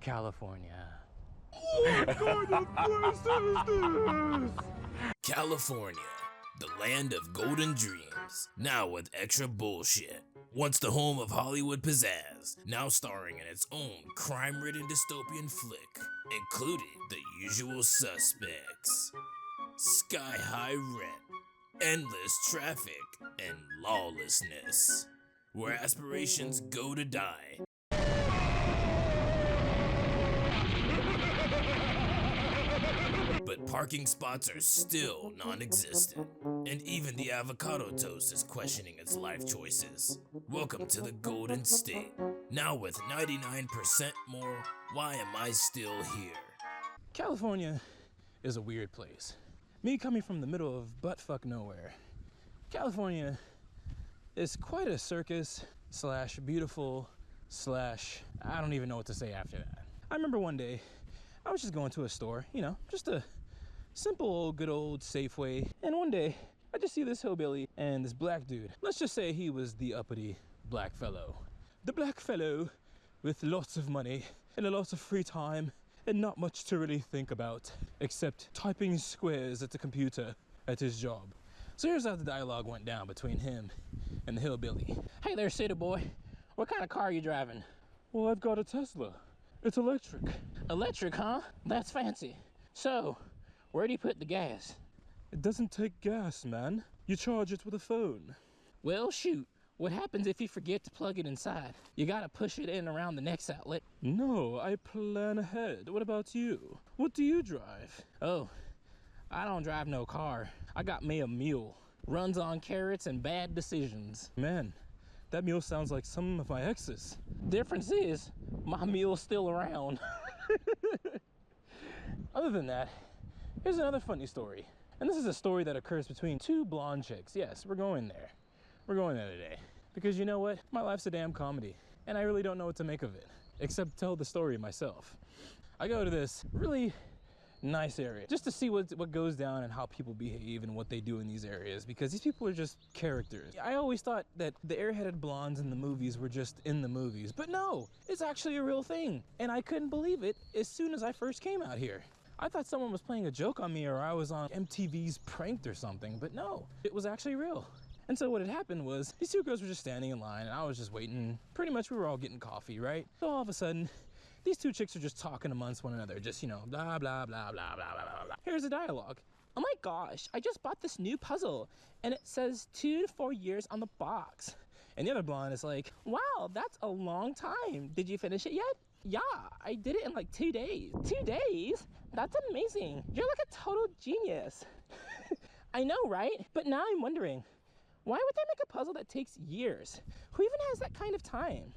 California. What kind of place is this? California, the land of golden dreams, now with extra bullshit. Once the home of Hollywood pizzazz, now starring in its own crime-ridden dystopian flick, including The Usual Suspects. Sky-high rent, endless traffic, and lawlessness, where aspirations go to die. But parking spots are still non-existent, and even the avocado toast is questioning its life choices. Welcome to the Golden State. Now with 99% more, why am I still here? California is a weird place. Me coming from the middle of buttfuck nowhere. California is quite a circus slash beautiful slash I don't even know what to say after that. I remember one day I was just going to a store, you know, just a simple old good old Safeway, and one day I just see this hillbilly and this black dude. Let's just say he was the uppity black fellow. The black fellow with lots of money and a lot of free time and not much to really think about except typing squares at the computer at his job. So here's how the dialogue went down between him and the hillbilly. Hey there, city boy. What kind of car are you driving? Well, I've got a Tesla. It's electric. Electric, huh? That's fancy. So, where do you put the gas? It doesn't take gas, man. You charge it with a phone. Well, shoot. What happens if you forget to plug it inside? You gotta push it in around the next outlet. No, I plan ahead. What about you? What do you drive? Oh, I don't drive no car. I got me a mule. Runs on carrots and bad decisions. Man, that mule sounds like some of my exes. Difference is, my mule's still around. Other than that, here's another funny story. And this is a story that occurs between two blonde chicks. Yes, we're going there. We're going there today. Because you know what? My life's a damn comedy. And I really don't know what to make of it. Except tell the story myself. I go to this really nice area just to see what goes down and how people behave and what they do in these areas, because these people are just characters. I always thought that the airheaded blondes in the movies were just in the movies, but no, it's actually a real thing, and I couldn't believe it as soon as I first came out here. I thought someone was playing a joke on me or I was on MTV's Pranked or something, but no, it was actually real. And so what had happened was these two girls were just standing in line and I was just waiting. Pretty much we were all getting coffee, right? So all of a sudden, these two chicks are just talking amongst one another, just, you know, blah, blah, blah, blah, blah, blah, blah, blah. Here's the dialogue. Oh my gosh, I just bought this new puzzle and it says 2 to 4 years on the box. And the other blonde is like, wow, that's a long time. Did you finish it yet? Yeah, I did it in like 2 days. 2 days? That's amazing. You're like a total genius. I know, right? But now I'm wondering, why would they make a puzzle that takes years? Who even has that kind of time?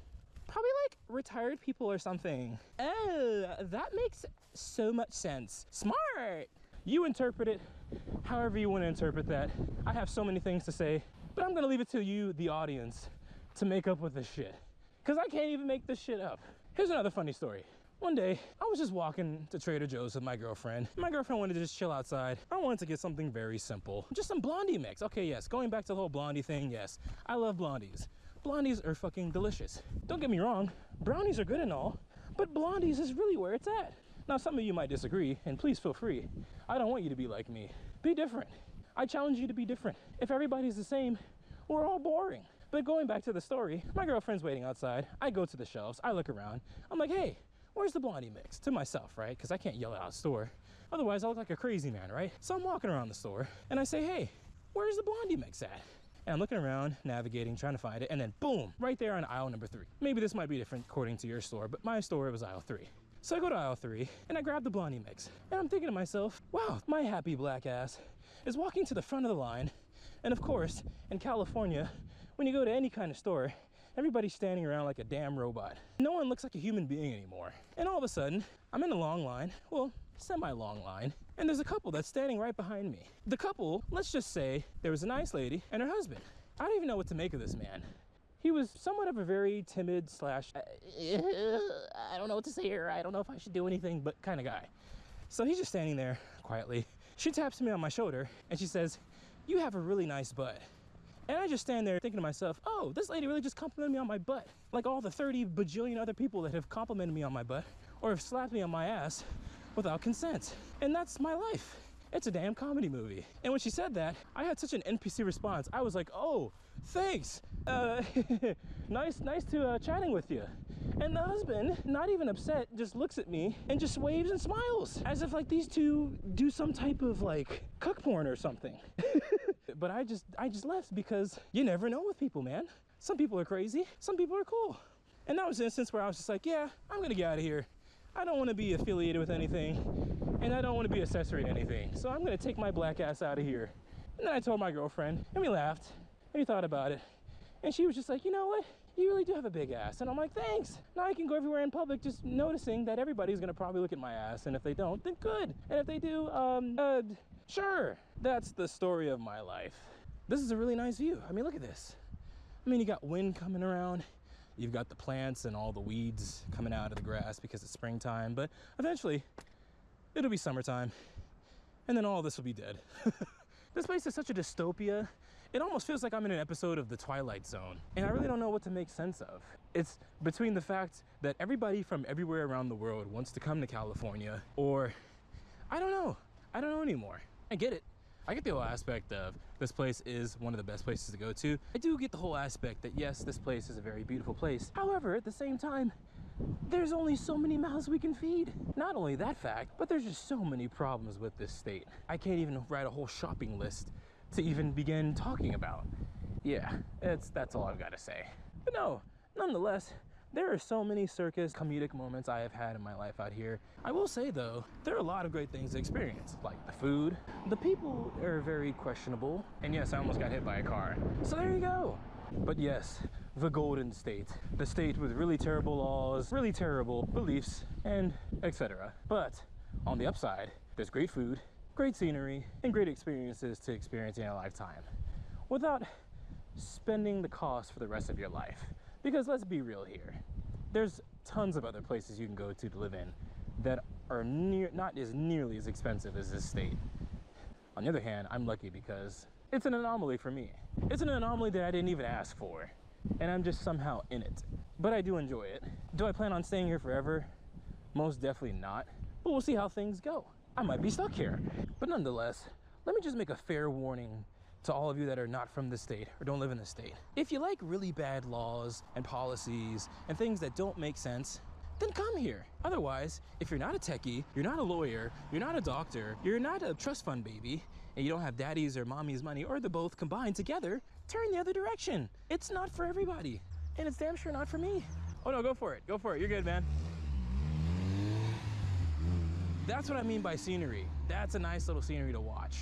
Probably like retired people or something. Oh, that makes so much sense. Smart! You interpret it however you want to interpret that. I have so many things to say, but I'm gonna leave it to you, the audience, to make up with this shit. Cause I can't even make this shit up. Here's another funny story. One day, I was just walking to Trader Joe's with my girlfriend. My girlfriend wanted to just chill outside. I wanted to get something very simple. Just some Blondie mix. Okay, yes, going back to the whole Blondie thing, yes. I love Blondies. Blondies are fucking delicious. Don't get me wrong, brownies are good and all, but Blondies is really where it's at. Now, some of you might disagree, and please feel free. I don't want you to be like me. Be different. I challenge you to be different. If everybody's the same, we're all boring. But going back to the story, my girlfriend's waiting outside. I go to the shelves, I look around. I'm like, hey, where's the Blondie mix? To myself, right? Because I can't yell it out of the store. Otherwise, I look like a crazy man, right? So I'm walking around the store, and I say, hey, where's the Blondie mix at? And I'm looking around, navigating, trying to find it, and then boom, right there on aisle number 3. Maybe this might be different according to your store, but my store, it was aisle 3. So I go to aisle 3, and I grab the Blondie mix. And I'm thinking to myself, wow, my happy black ass is walking to the front of the line. And of course, in California, when you go to any kind of store, everybody's standing around like a damn robot. No one looks like a human being anymore. And all of a sudden, I'm in a long line, well, semi-long line, and there's a couple that's standing right behind me. The couple, let's just say, there was a nice lady and her husband. I don't even know what to make of this man. He was somewhat of a very timid slash, I don't know what to say here, I don't know if I should do anything, but kind of guy. So he's just standing there quietly. She taps me on my shoulder and she says, you have a really nice butt. And I just stand there thinking to myself, oh, this lady really just complimented me on my butt. Like all the 30 bajillion other people that have complimented me on my butt or have slapped me on my ass without consent. And that's my life. It's a damn comedy movie. And when she said that, I had such an NPC response. I was like, oh, thanks. Nice to chatting with you. And the husband, not even upset, just looks at me and just waves and smiles as if like these two do some type of like cook porn or something. But I just left because you never know with people, man. Some people are crazy, some people are cool. And that was an instance where I was just like, yeah, I'm gonna get out of here. I don't want to be affiliated with anything, and I don't want to be accessory to anything. So I'm gonna take my black ass out of here. And then I told my girlfriend, and we laughed, and we thought about it. And she was just like, you know what? You really do have a big ass. And I'm like, thanks. Now I can go everywhere in public just noticing that everybody's gonna probably look at my ass, and if they don't, then good. And if they do, sure. That's the story of my life. This is a really nice view. I mean, look at this. I mean, you got wind coming around. You've got the plants and all the weeds coming out of the grass because it's springtime, but eventually it'll be summertime and then all this will be dead. This place is such a dystopia. It almost feels like I'm in an episode of The Twilight Zone, and I really don't know what to make sense of. It's between the fact that everybody from everywhere around the world wants to come to California, or I don't know anymore. I get it. I get the whole aspect of this place is one of the best places to go to. I do get the whole aspect that yes, this place is a very beautiful place. However, at the same time, there's only so many mouths we can feed. Not only that fact, but there's just so many problems with this state. I can't even write a whole shopping list to even begin talking about. Yeah, that's all I've got to say. But no, nonetheless, there are so many circus comedic moments I have had in my life out here. I will say though, there are a lot of great things to experience, like the food. The people are very questionable, and yes, I almost got hit by a car. So there you go. But yes, the Golden State. The state with really terrible laws, really terrible beliefs, and etc. But on the upside, there's great food, great scenery, and great experiences to experience in a lifetime without spending the cost for the rest of your life. Because let's be real here, there's tons of other places you can go to live in that are not as nearly as expensive as this state. On the other hand, I'm lucky because it's an anomaly for me. It's an anomaly that I didn't even ask for, and I'm just somehow in it. But I do enjoy it. Do I plan on staying here forever? Most definitely not, but we'll see how things go. I might be stuck here. But nonetheless, let me just make a fair warning to all of you that are not from the state or don't live in the state. If you like really bad laws and policies and things that don't make sense, then come here. Otherwise, if you're not a techie, you're not a lawyer, you're not a doctor, you're not a trust fund baby, and you don't have daddy's or mommy's money, or the both combined together, turn the other direction. It's not for everybody, and it's damn sure not for me. Oh no, go for it, you're good, man. That's what I mean by scenery. That's a nice little scenery to watch.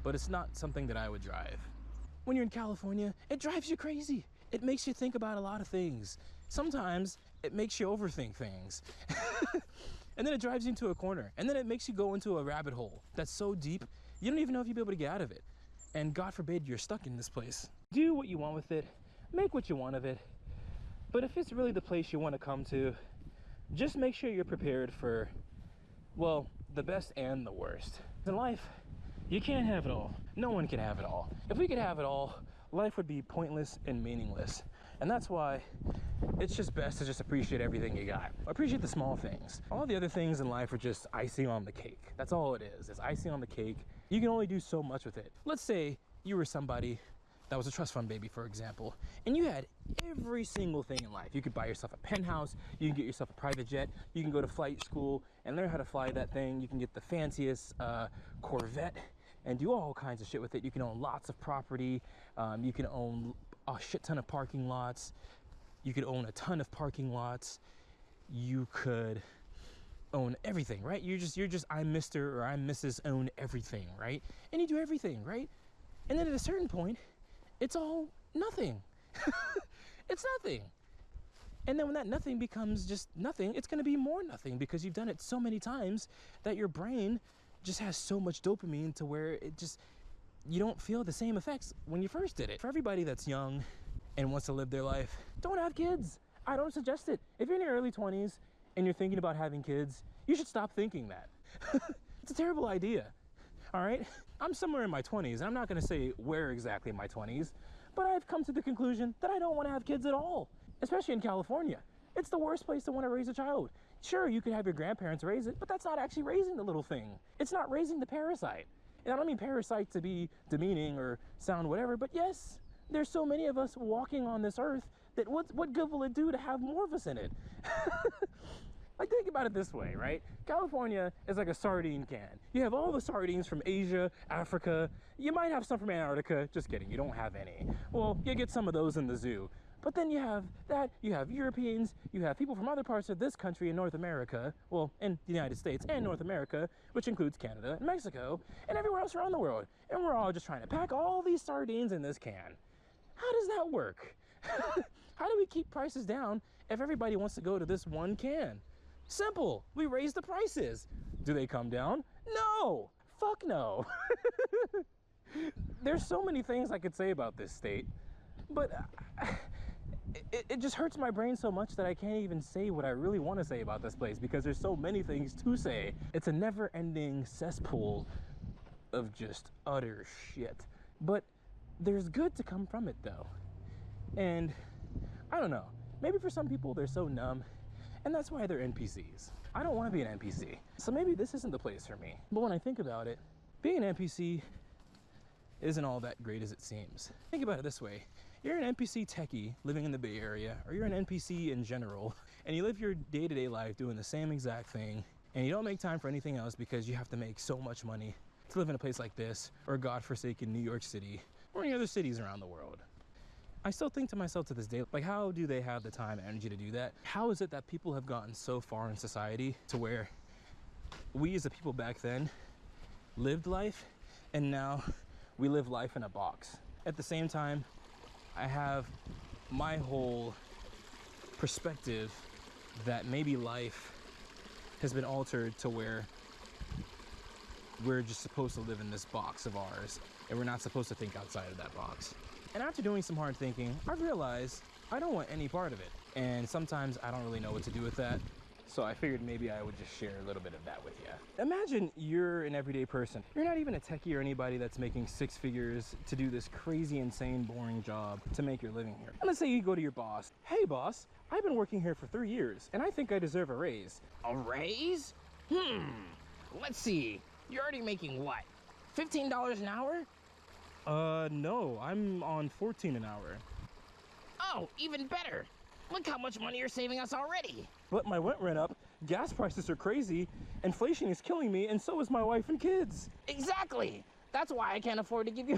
But it's not something that I would drive. When you're in California, it drives you crazy. It makes you think about a lot of things. Sometimes it makes you overthink things. And then it drives you into a corner. And then it makes you go into a rabbit hole that's so deep, you don't even know if you'll be able to get out of it. And God forbid you're stuck in this place. Do what you want with it, make what you want of it. But if it's really the place you want to come to, just make sure you're prepared for, well, the best and the worst. In life, you can't have it all. No one can have it all. If we could have it all, life would be pointless and meaningless. And that's why it's just best to just appreciate everything you got. Appreciate the small things. All the other things in life are just icing on the cake. That's all it is. It's icing on the cake. You can only do so much with it. Let's say you were somebody that was a trust fund baby, for example, and you had every single thing in life. You could buy yourself a penthouse, you can get yourself a private jet, you can go to flight school and learn how to fly that thing, you can get the fanciest Corvette and do all kinds of shit with it. You can own lots of property, you can own a shit ton of parking lots, you could own a ton of parking lots, you could own everything, right? You're just I'm Mr. or I'm Mrs. own everything, right? And you do everything, right? And then at a certain point, it's all nothing. It's nothing. And then when that nothing becomes just nothing, it's gonna be more nothing because you've done it so many times that your brain just has so much dopamine to where you don't feel the same effects when you first did it. For everybody that's young and wants to live their life, don't have kids. I don't suggest it. If you're in your early 20s and you're thinking about having kids, you should stop thinking that. It's a terrible idea, all right? I'm somewhere in my 20s, and I'm not gonna say where exactly in my 20s, but I've come to the conclusion that I don't wanna have kids at all, especially in California. It's the worst place to want to raise a child. Sure, you could have your grandparents raise it, but that's not actually raising the little thing. It's not raising the parasite. And I don't mean parasite to be demeaning or sound whatever, but yes, there's so many of us walking on this earth that what good will it do to have more of us in it? Like, think about it this way, right? California is like a sardine can. You have all the sardines from Asia, Africa. You might have some from Antarctica. Just kidding, you don't have any. Well, you get some of those in the zoo. But then you have that, you have Europeans, you have people from other parts of this country in North America, well, in the United States and North America, which includes Canada and Mexico, and everywhere else around the world. And we're all just trying to pack all these sardines in this can. How does that work? How do we keep prices down if everybody wants to go to this one can? Simple, we raise the prices. Do they come down? No, fuck no. There's so many things I could say about this state, but it just hurts my brain so much that I can't even say what I really want to say about this place because there's so many things to say. It's a never-ending cesspool of just utter shit. But there's good to come from it though. And I don't know, maybe for some people they're so numb and that's why they're NPCs. I don't want to be an NPC, so maybe this isn't the place for me. But when I think about it, being an NPC isn't all that great as it seems. Think about it this way. You're an NPC techie living in the Bay Area, or you're an NPC in general, and you live your day-to-day life doing the same exact thing, and you don't make time for anything else because you have to make so much money to live in a place like this, or godforsaken New York City, or any other cities around the world. I still think to myself to this day, like, how do they have the time and energy to do that? How is it that people have gotten so far in society to where we as a people back then lived life, and now we live life in a box? At the same time, I have my whole perspective that maybe life has been altered to where we're just supposed to live in this box of ours and we're not supposed to think outside of that box. And after doing some hard thinking, I've realized I don't want any part of it. And sometimes I don't really know what to do with that. So I figured maybe I would just share a little bit of that with you. Imagine you're an everyday person. You're not even a techie or anybody that's making six figures to do this crazy, insane, boring job to make your living here. And let's say you go to your boss. Hey boss, I've been working here for 3 years and I think I deserve a raise. A raise? Let's see. You're already making what? $15 an hour? No, I'm on 14 an hour. Oh, even better. Look how much money you're saving us already. But my rent went up, gas prices are crazy, inflation is killing me, and so is my wife and kids. Exactly. That's why I can't afford to give you...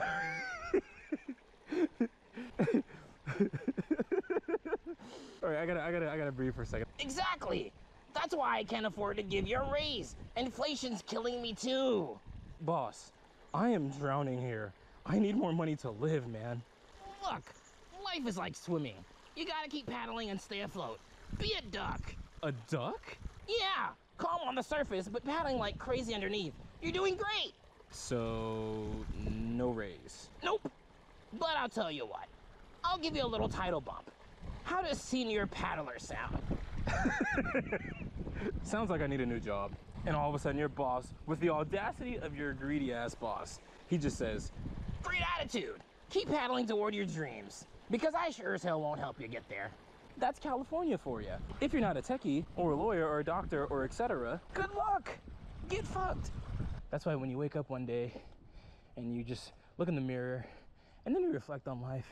All right, I gotta breathe for a second. Exactly. That's why I can't afford to give you a raise. Inflation's killing me too. Boss, I am drowning here. I need more money to live, man. Look, life is like swimming. You gotta keep paddling and stay afloat. Be a duck. A duck? Yeah, calm on the surface, but paddling like crazy underneath. You're doing great. So, no raise. Nope. But I'll tell you what. I'll give you a little title bump. How does senior paddler sound? Sounds like I need a new job. And all of a sudden your boss, with the audacity of your greedy ass boss, he just says, great attitude. Keep paddling toward your dreams. Because I sure as hell won't help you get there. That's California for you. If you're not a techie, or a lawyer, or a doctor, or etc., good luck. Get fucked. That's why when you wake up one day, and you just look in the mirror, and then you reflect on life,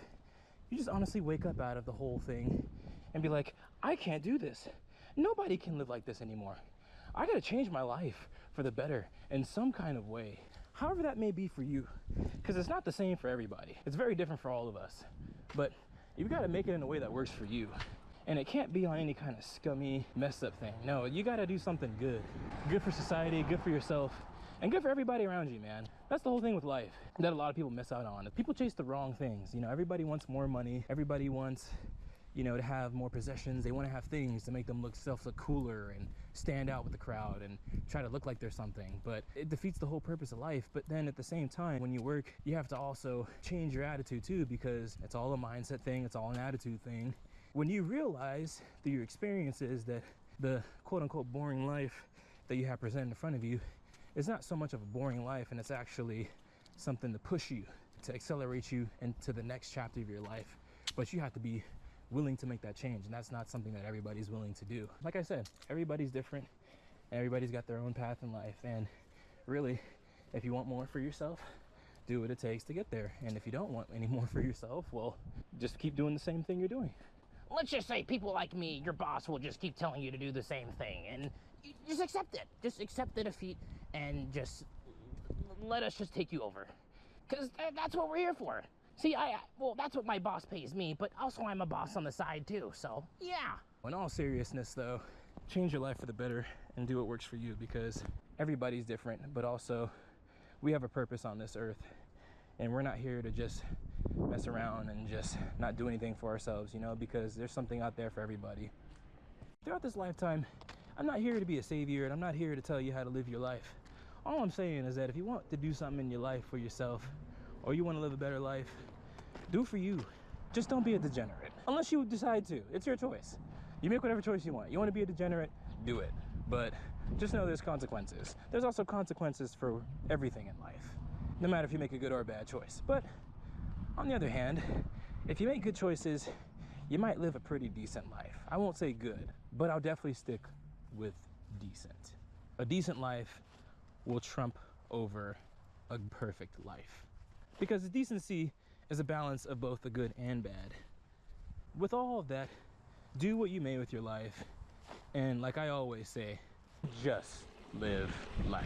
you just honestly wake up out of the whole thing, and be like, I can't do this. Nobody can live like this anymore. I gotta change my life for the better in some kind of way. However that may be for you, because it's not the same for everybody. It's very different for all of us. But you've got to make it in a way that works for you. And it can't be on any kind of scummy, messed up thing. No, you got to do something good. Good for society, good for yourself, and good for everybody around you, man. That's the whole thing with life that a lot of people miss out on. People chase the wrong things. You know, everybody wants more money. Everybody wants, you know, to have more possessions. They want to have things to make them look cooler and stand out with the crowd and try to look like they're something. But it defeats the whole purpose of life. But then at the same time, when you work, you have to also change your attitude too, because it's all a mindset thing. It's all an attitude thing. When you realize through your experiences that the quote unquote boring life that you have presented in front of you is not so much of a boring life, and it's actually something to push you, to accelerate you into the next chapter of your life. But you have to be willing to make that change, and that's not something that everybody's willing to do. Like I said, everybody's different, and everybody's got their own path in life, and really, if you want more for yourself, do what it takes to get there. And if you don't want any more for yourself, well, just keep doing the same thing you're doing. Let's just say people like me, your boss, will just keep telling you to do the same thing, and you just accept it. Just accept the defeat and just let us just take you over. Because that's what we're here for. See, well, that's what my boss pays me, but also I'm a boss on the side too, so yeah. In all seriousness though, change your life for the better and do what works for you, because everybody's different, but also we have a purpose on this earth, and we're not here to just mess around and just not do anything for ourselves, you know, because there's something out there for everybody. Throughout this lifetime, I'm not here to be a savior, and I'm not here to tell you how to live your life. All I'm saying is that if you want to do something in your life for yourself, or you want to live a better life, do it for you. Just don't be a degenerate. Unless you decide to. It's your choice. You make whatever choice you want. You want to be a degenerate, do it. But just know there's consequences. There's also consequences for everything in life, no matter if you make a good or a bad choice. But on the other hand, if you make good choices, you might live a pretty decent life. I won't say good, but I'll definitely stick with decent. A decent life will trump over a perfect life, because decency is a balance of both the good and bad. With all of that, do what you may with your life, and like I always say, just live life.